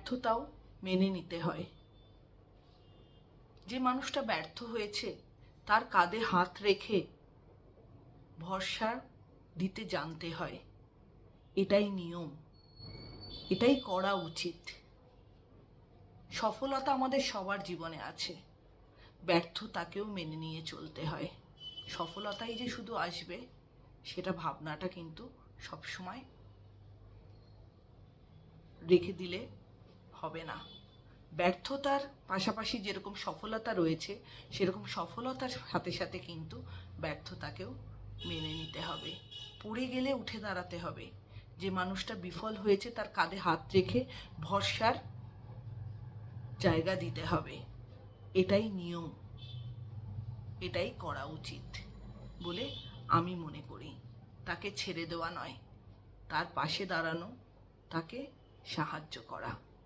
ব্যর্থতাও মেনে নিতে হয়। যে মানুষটা ব্যর্থ হয়েছে তার কাঁধে হাত রেখে ভরসা দিতে জানতে হয়। এটাই নিয়ম, এটাই করা উচিত। সফলতা আমাদের সবার জীবনে আছে, ব্যর্থতাকেও মেনে নিয়ে চলতে হয়। সফলতাই যে শুধু আসবে সেটা ভাবনাটা কিন্তু সবসময় রেখে দিলে হবে না। ব্যর্থতার পাশাপাশি যেরকম সফলতা রয়েছে সেরকম সফলতার সাথে সাথে কিন্তু ব্যর্থতাকেও মেনে নিতে হবে। পড়ে গেলে উঠে দাঁড়াতে হবে। যে মানুষটা বিফল হয়েছে তার কাঁধে হাত রেখে ভরসার জায়গা দিতে হবে। এটাই নিয়ম, এটাই করা উচিত বলে আমি মনে করি। তাকে ছেড়ে দেওয়া নয়, তার পাশে দাঁড়ানো, তাকে সাহায্য করা।